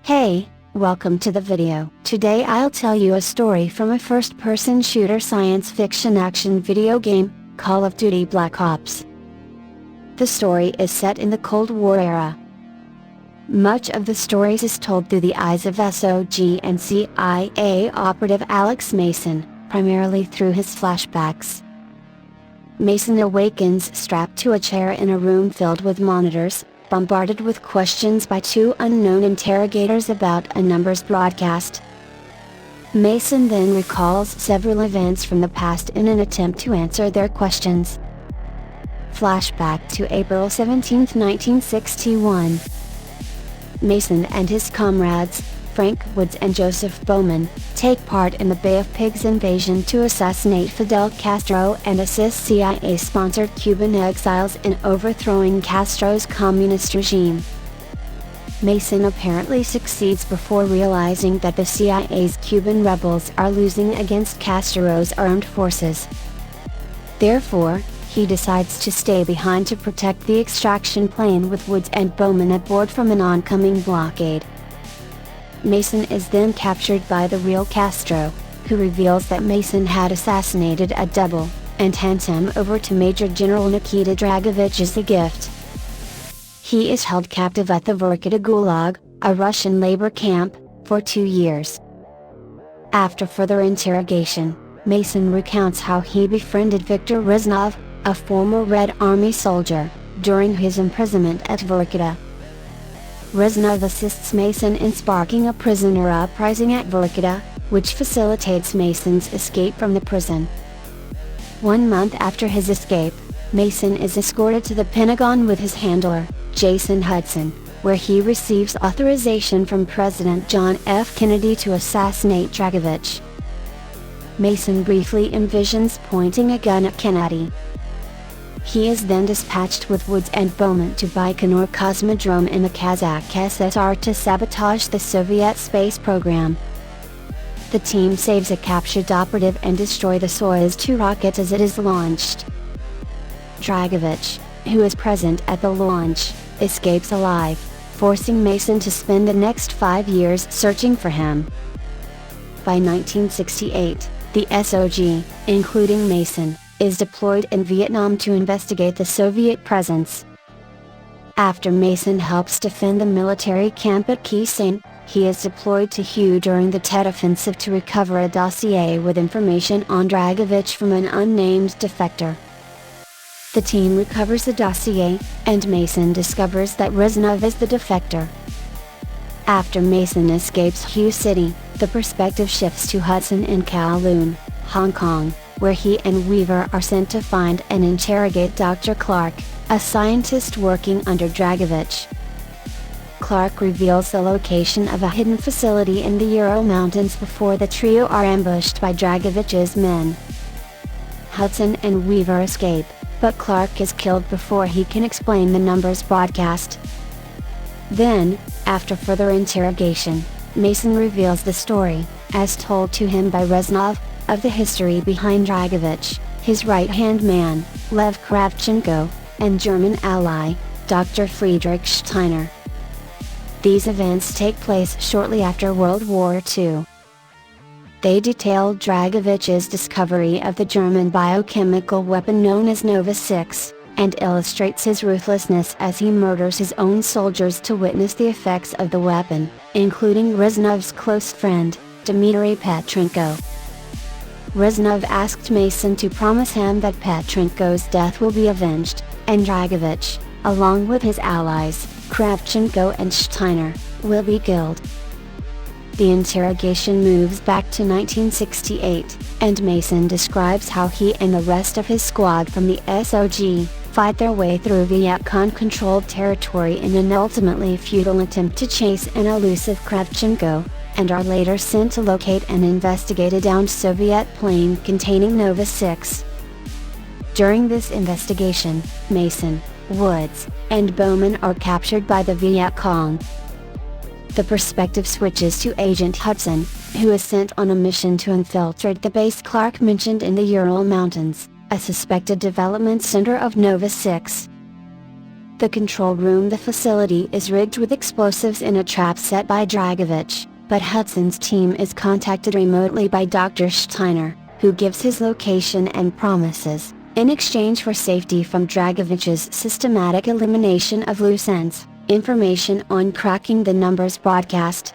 Hey, welcome to the video. Today I'll tell you a story from a first-person shooter science fiction action video game, Call of Duty Black Ops. The story is set in the Cold War era. Much of the story is told through the eyes of SOG and CIA operative Alex Mason, primarily through his flashbacks. Mason awakens strapped to a chair in a room filled with monitors, bombarded with questions by two unknown interrogators about a numbers broadcast. Mason then recalls several events from the past in an attempt to answer their questions. Flashback to April 17, 1961. Mason and his comrades, Frank Woods and Joseph Bowman, take part in the Bay of Pigs invasion to assassinate Fidel Castro and assist CIA-sponsored Cuban exiles in overthrowing Castro's communist regime. Mason apparently succeeds before realizing that the CIA's Cuban rebels are losing against Castro's armed forces. Therefore, he decides to stay behind to protect the extraction plane with Woods and Bowman aboard from an oncoming blockade. Mason is then captured by the real Castro, who reveals that Mason had assassinated a double, and hands him over to Major General Nikita Dragovich as a gift. He is held captive at the Vorkuta Gulag, a Russian labor camp, for 2 years. After further interrogation, Mason recounts how he befriended Viktor Reznov, a former Red Army soldier, during his imprisonment at Vorkuta. Reznov assists Mason in sparking a prisoner uprising at Vorkuta, which facilitates Mason's escape from the prison. 1 month after his escape, Mason is escorted to the Pentagon with his handler, Jason Hudson, where he receives authorization from President John F. Kennedy to assassinate Dragovich. Mason briefly envisions pointing a gun at Kennedy. He is then dispatched with Woods and Bowman to Baikonur Cosmodrome in the Kazakh SSR to sabotage the Soviet space program. The team saves a captured operative and destroy the Soyuz 2 rocket as it is launched. Dragovich, who is present at the launch, escapes alive, forcing Mason to spend the next 5 years searching for him. By 1968, the SOG, including Mason, is deployed in Vietnam to investigate the Soviet presence. After Mason helps defend the military camp at Khe Sanh, he is deployed to Hue during the Tet Offensive to recover a dossier with information on Dragovich from an unnamed defector. The team recovers the dossier, and Mason discovers that Reznov is the defector. After Mason escapes Hue City, the perspective shifts to Hudson in Kowloon, Hong Kong, where he and Weaver are sent to find and interrogate Dr. Clark, a scientist working under Dragovich. Clark reveals the location of a hidden facility in the Ural Mountains before the trio are ambushed by Dragovich's men. Hudson and Weaver escape, but Clark is killed before he can explain the numbers broadcast. Then, after further interrogation, Mason reveals the story, as told to him by Reznov, of the history behind Dragovich, his right-hand man, Lev Kravchenko, and German ally, Dr. Friedrich Steiner. These events take place shortly after World War II. They detail Dragovich's discovery of the German biochemical weapon known as Nova 6, and illustrates his ruthlessness as he murders his own soldiers to witness the effects of the weapon, including Reznov's close friend, Dmitry Petrenko. Reznov asked Mason to promise him that Petrenko's death will be avenged, and Dragovich, along with his allies, Kravchenko and Steiner, will be killed. The interrogation moves back to 1968, and Mason describes how he and the rest of his squad from the SOG, fight their way through Viet Cong-controlled territory in an ultimately futile attempt to chase an elusive Kravchenko, and are later sent to locate and investigate a downed Soviet plane containing Nova 6. During this investigation, Mason, Woods, and Bowman are captured by the Viet Cong. The perspective switches to Agent Hudson, who is sent on a mission to infiltrate the base Clark mentioned in the Ural Mountains, a suspected development center of Nova 6. the control room. The facility is rigged with explosives in a trap set by Dragovich, but Hudson's team is contacted remotely by Dr. Steiner, who gives his location and promises, in exchange for safety from Dragovich's systematic elimination of loose ends, information on cracking the numbers broadcast.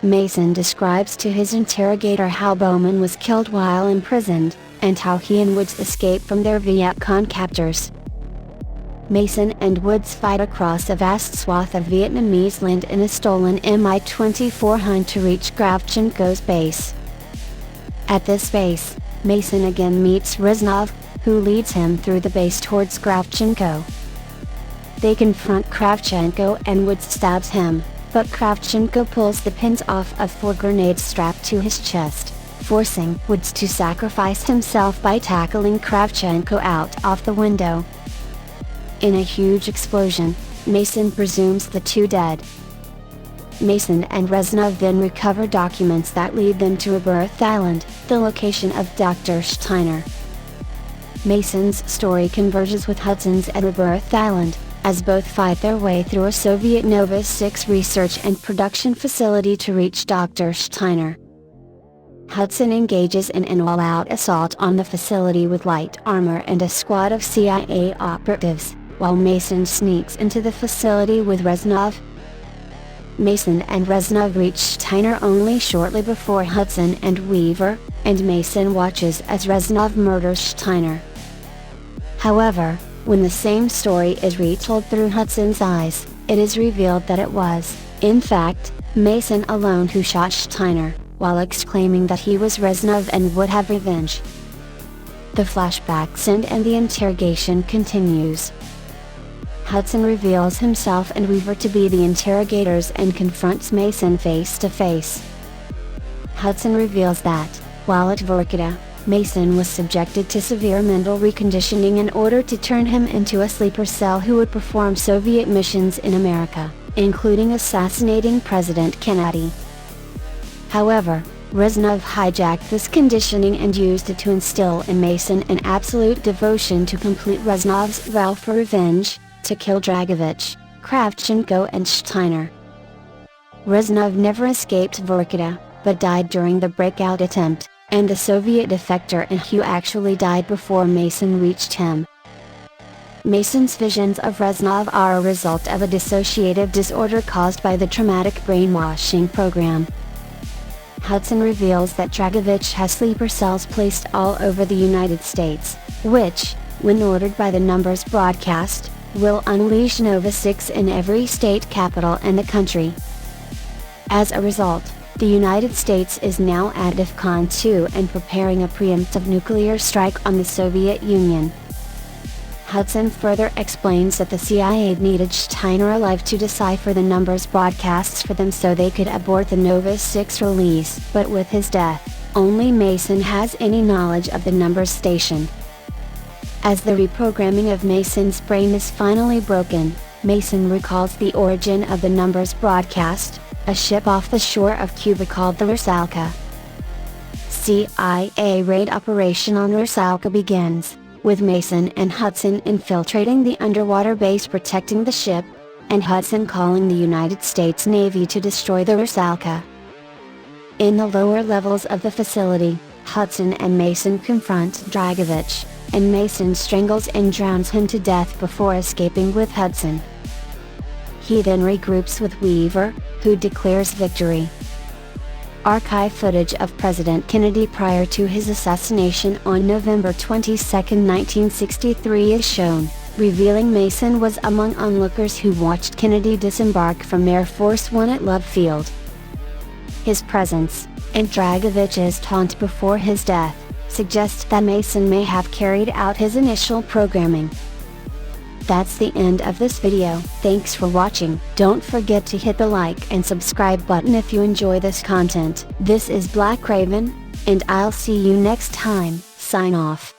Mason describes to his interrogator how Bowman was killed while imprisoned, and how he and Woods escaped from their Viet Cong captors. Mason and Woods fight across a vast swath of Vietnamese land in a stolen Mi-24 Hun to reach Kravchenko's base. At this base, Mason again meets Reznov, who leads him through the base towards Kravchenko. They confront Kravchenko and Woods stabs him, but Kravchenko pulls the pins off of 4 grenades strapped to his chest, forcing Woods to sacrifice himself by tackling Kravchenko out of the window. In a huge explosion, Mason presumes the 2 dead. Mason and Reznov then recover documents that lead them to Rebirth Island, the location of Dr. Steiner. Mason's story converges with Hudson's at Rebirth Island, as both fight their way through a Soviet Nova 6 research and production facility to reach Dr. Steiner. Hudson engages in an all-out assault on the facility with light armor and a squad of CIA operatives, while Mason sneaks into the facility with Reznov. Mason and Reznov reach Steiner only shortly before Hudson and Weaver, and Mason watches as Reznov murders Steiner. However, when the same story is retold through Hudson's eyes, it is revealed that it was, in fact, Mason alone who shot Steiner, while exclaiming that he was Reznov and would have revenge. The flashbacks end and the interrogation continues. Hudson reveals himself and Weaver to be the interrogators and confronts Mason face to face. Hudson reveals that, while at Vorkuta, Mason was subjected to severe mental reconditioning in order to turn him into a sleeper cell who would perform Soviet missions in America, including assassinating President Kennedy. However, Reznov hijacked this conditioning and used it to instill in Mason an absolute devotion to complete Reznov's vow for revenge, to kill Dragovich, Kravchenko and Steiner. Reznov never escaped Vorkuta, but died during the breakout attempt, and the Soviet defector in Hue actually died before Mason reached him. Mason's visions of Reznov are a result of a dissociative disorder caused by the traumatic brainwashing program. Hudson reveals that Dragovich has sleeper cells placed all over the United States, which, when ordered by the numbers broadcast, will unleash Nova 6 in every state capital in the country. As a result, the United States is now at DEFCON 2 and preparing a preemptive nuclear strike on the Soviet Union. Hudson further explains that the CIA needed Steiner alive to decipher the numbers broadcasts for them so they could abort the Nova 6 release, but with his death, only Mason has any knowledge of the numbers station. As the reprogramming of Mason's brain is finally broken, Mason recalls the origin of the numbers broadcast, a ship off the shore of Cuba called the Rusalka. CIA raid operation on Rusalka begins, with Mason and Hudson infiltrating the underwater base protecting the ship, and Hudson calling the United States Navy to destroy the Rusalka. In the lower levels of the facility, Hudson and Mason confront Dragovich, and Mason strangles and drowns him to death before escaping with Hudson. He then regroups with Weaver, who declares victory. Archive footage of President Kennedy prior to his assassination on November 22, 1963 is shown, revealing Mason was among onlookers who watched Kennedy disembark from Air Force One at Love Field. His presence, and Dragovich's taunt before his death, suggest that Mason may have carried out his initial programming. That's the end of this video. Thanks for watching. Don't forget to hit the like and subscribe button if you enjoy this content. This is Black Raven, and I'll see you next time. Sign off.